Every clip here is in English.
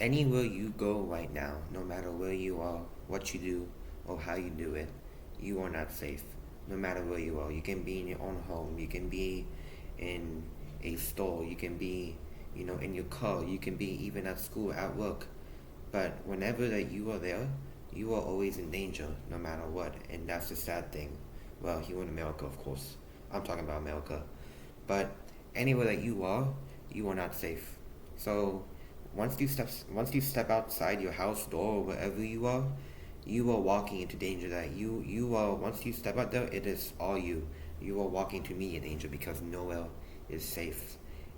anywhere you go right now, no matter where you are, what you do, or how you do it, you are not safe. No matter where you are, you can be in your own home, you can be in a store, you can be, in your car, you can be even at school, at work. But whenever that you are there, you are always in danger, no matter what, and that's the sad thing. Well, here in America, of course. I'm talking about America. But anywhere that you are not safe. So once you step outside your house door or wherever you are walking into danger that you are once you step out there, it is all you. You are walking to me in danger because nowhere is safe,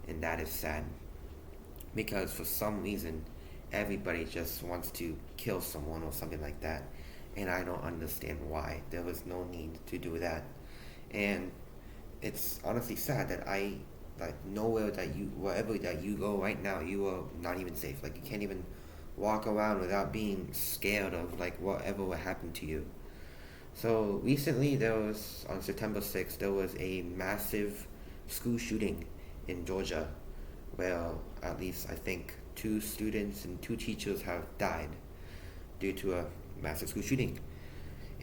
and that is sad. Because for some reason everybody just wants to kill someone or something like that, and I don't understand why. There was no need to do that. And it's honestly sad that I like nowhere that you wherever that you go right now, you are not even safe. Like you can't even walk around without being scared of like whatever will happen to you. So recently there was on September 6th there was a massive school shooting in Georgia where at least I think two students and two teachers have died due to a massive school shooting.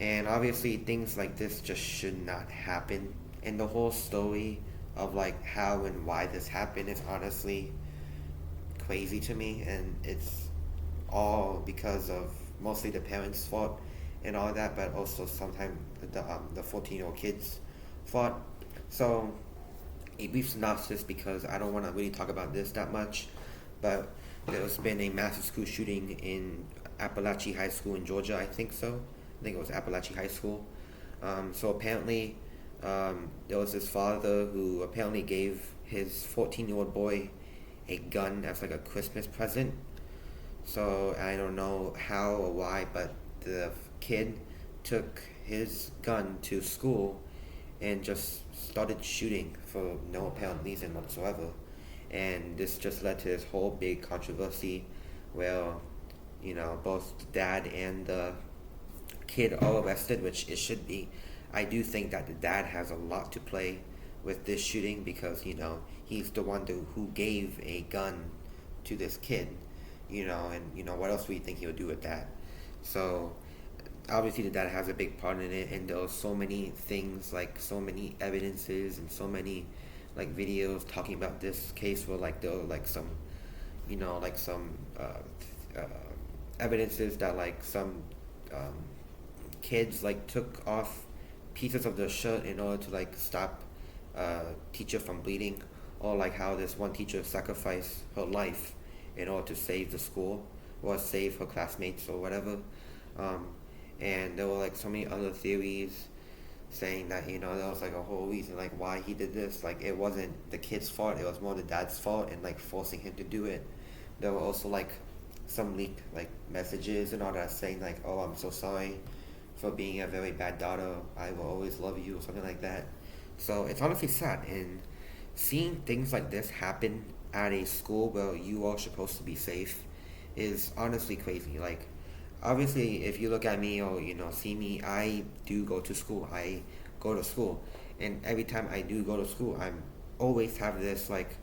And obviously things like this just should not happen. And the whole story of like how and why this happened is honestly crazy to me, and it's all because of mostly the parents' fault and all that, but also sometimes the 14-year-old kids' fault. So a brief synopsis because I don't want to really talk about this that much, but there's been a massive school shooting in Appalachian High School in Georgia. I think so. I think it was Appalachian High School. So apparently, there was this father who apparently gave his 14-year-old boy a gun as like a Christmas present. So I don't know how or why, but the kid took his gun to school and just started shooting for no apparent reason whatsoever. And this just led to this whole big controversy where, both the dad and the kid are arrested, which it should be. I do think that the dad has a lot to play with this shooting because, he's the one who gave a gun to this kid, and, what else do you think he would do with that? So obviously the dad has a big part in it, and there are so many things, like so many evidences and so many like videos talking about this case where like there are like some, like some evidences that like some um, kids like took off pieces of their shirt in order to like stop teacher from bleeding, or like how this one teacher sacrificed her life in order to save the school or save her classmates or whatever. Um, and there were like so many other theories saying that there was like a whole reason like why he did this. Like it wasn't the kid's fault; it was more the dad's fault and like forcing him to do it. There were also like some leaked like messages and all that saying like, "Oh, I'm so sorry for being a very bad daughter. I will always love you," or something like that. So it's honestly sad, and seeing things like this happen at a school where you are supposed to be safe is honestly crazy. Like, obviously, if you look at me or see me, I do go to school. I go to school, and every time I do go to school, I'm always have this like,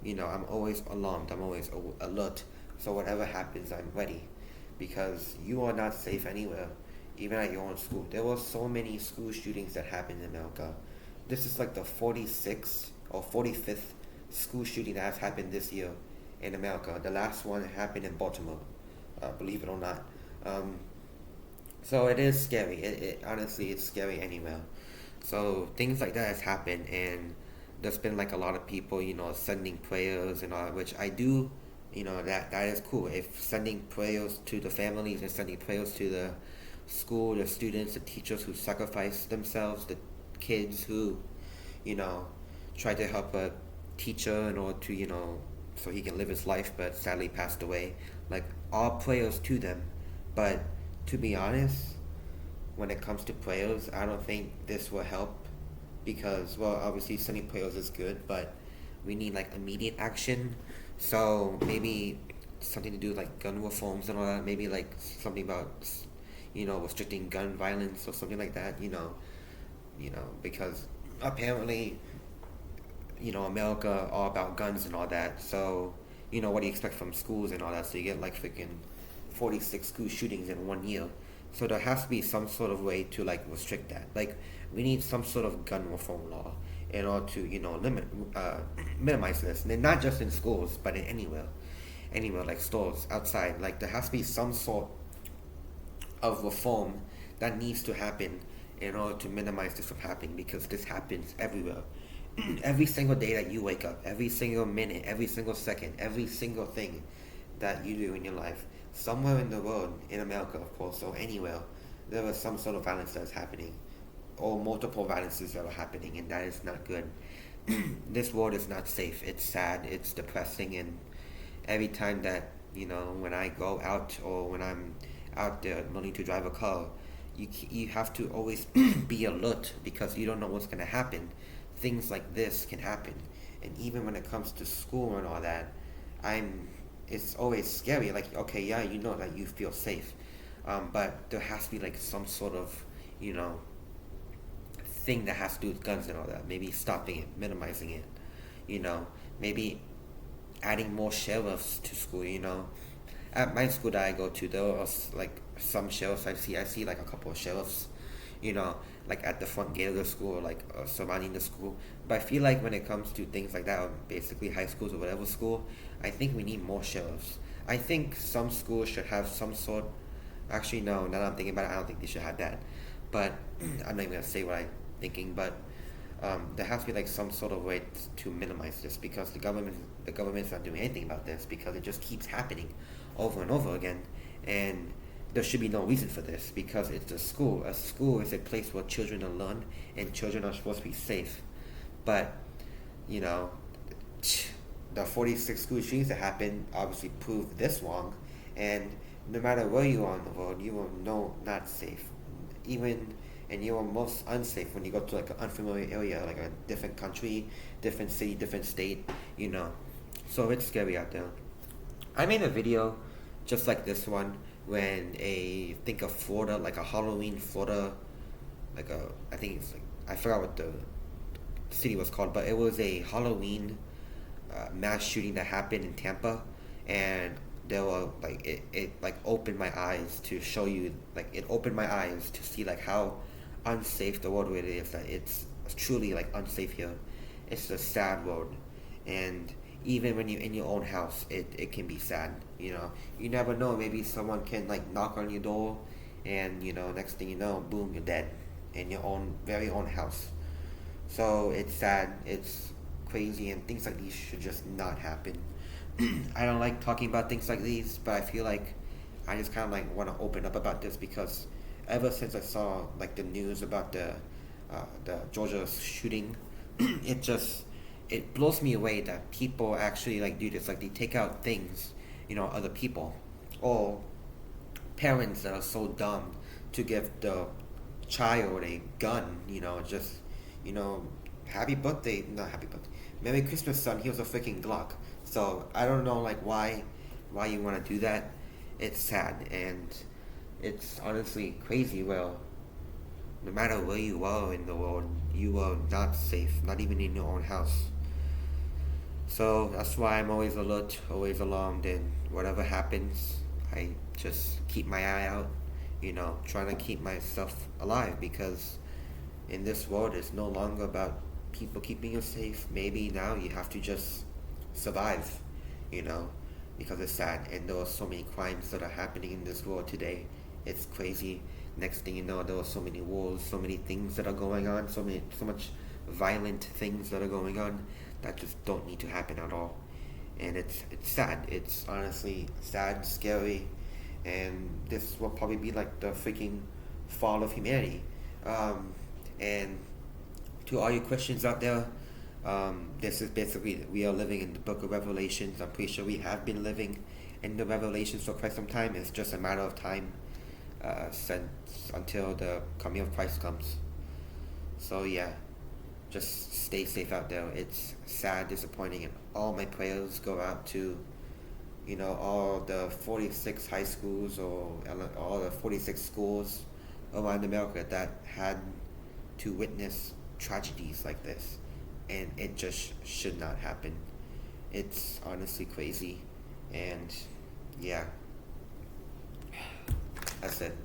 I'm always alarmed. I'm always alert. So whatever happens, I'm ready, because you are not safe anywhere, even at your own school. There were so many school shootings that happened in America. This is like the 46th or 45th school shooting that has happened this year in America. The last one happened in Baltimore, believe it or not. Um, so it is scary. It honestly, it's scary anywhere. So things like that has happened, and there's been like a lot of people, sending prayers and all, which I do, that is cool. If sending prayers to the families and sending prayers to the school, the students, the teachers who sacrifice themselves, the kids who, you know, try to help a teacher in order to, so he can live his life, but sadly passed away. Like, all prayers to them. But to be honest, when it comes to prayers, I don't think this will help because, well, obviously sending prayers is good, but we need like immediate action. So maybe something to do with like gun reforms and all that. Maybe like something about, restricting gun violence or something like that. Because apparently, America all about guns and all that. So what do you expect from schools and all that? So you get like freaking 46 school shootings in 1 year. So there has to be some sort of way to like restrict that. Like we need some sort of gun reform law in order to limit minimize this, and not just in schools, but in anywhere like stores outside. Like there has to be some sort of reform that needs to happen in order to minimize this from happening, because this happens everywhere. Every single day that you wake up, every single minute, every single second, every single thing that you do in your life, somewhere in the world, in America of course, or anywhere, there is some sort of violence that is happening, or multiple violences that are happening, and that is not good. This world is not safe. It's sad, it's depressing, and every time that, when I go out or when I'm out there learning to drive a car, you have to always be alert, because you don't know what's going to happen. Things like this can happen. And even when it comes to school and all that, it's always scary. Like, okay, yeah, that you feel safe. But there has to be like some sort of, you know, thing that has to do with guns and all that. Maybe stopping it, minimizing it, maybe adding more sheriffs to school. At my school that I go to, there are like some sheriffs I see like a couple of sheriffs, you know, like at the front gate of the school, or like surrounding the school. But I feel like when it comes to things like that, or basically high schools or whatever school, I think we need more sheriffs. I think some schools should have some sort. Actually, no. Now that I'm thinking about it, I don't think they should have that. But I'm not even gonna say what I'm thinking. But there has to be like some sort of way to minimize this, because the government's not doing anything about this, because it just keeps happening over and over again. And there should be no reason for this, because it's a school. A school is a place where children are learn, and children are supposed to be safe. But you know, the 46 school shootings that happened obviously prove this wrong. And no matter where you are in the world, you will know not safe. Even and you are most unsafe when you go to like an unfamiliar area, like a different country, different city, different state. So it's scary out there. I made a video just like this one when think of Florida, like a Halloween Florida, I think it's like, I forgot what the city was called, but it was a Halloween mass shooting that happened in Tampa. And there were like it like opened my eyes to show you, like it opened my eyes to see like how unsafe the world really is, that it's truly like unsafe here. It's a sad world. And even when you're in your own house, it can be sad. You never know, maybe someone can like knock on your door, and next thing you know, boom, you're dead in your own very own house. So it's sad, it's crazy, and things like these should just not happen. I don't like talking about things like these, but I feel like I just kind of like want to open up about this, because ever since I saw like the news about the Georgia shooting, it blows me away that people actually like do this. Like they take out things, other people, or parents that are so dumb to give the child a gun. Just you know, happy birthday, not happy birthday, Merry Christmas, son. Here's a freaking Glock. So I don't know, like why you want to do that. It's sad, and it's honestly crazy. Well, no matter where you are in the world, you are not safe, not even in your own house. So that's why I'm always alert, always alarmed, and whatever happens, I just keep my eye out, trying to keep myself alive, because in this world it's no longer about people keeping you safe. Maybe now you have to just survive, you know, because it's sad, and there are so many crimes that are happening in this world today. It's crazy. Next thing you know, there are so many wars, so many things that are going on, so much violent things that are going on that just don't need to happen at all. And it's sad. It's honestly sad, scary, and this will probably be like the freaking fall of humanity. And to all you Christians out there, this is basically, we are living in the book of Revelations. I'm pretty sure we have been living in the Revelations for quite some time. It's just a matter of time since until the coming of Christ comes. So yeah, just stay safe out there. It's sad, disappointing, and all my prayers go out to, all the 46 high schools, or all the 46 schools around America that had to witness tragedies like this. And it just should not happen. It's honestly crazy. And yeah, that's it.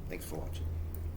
Thanks for watching.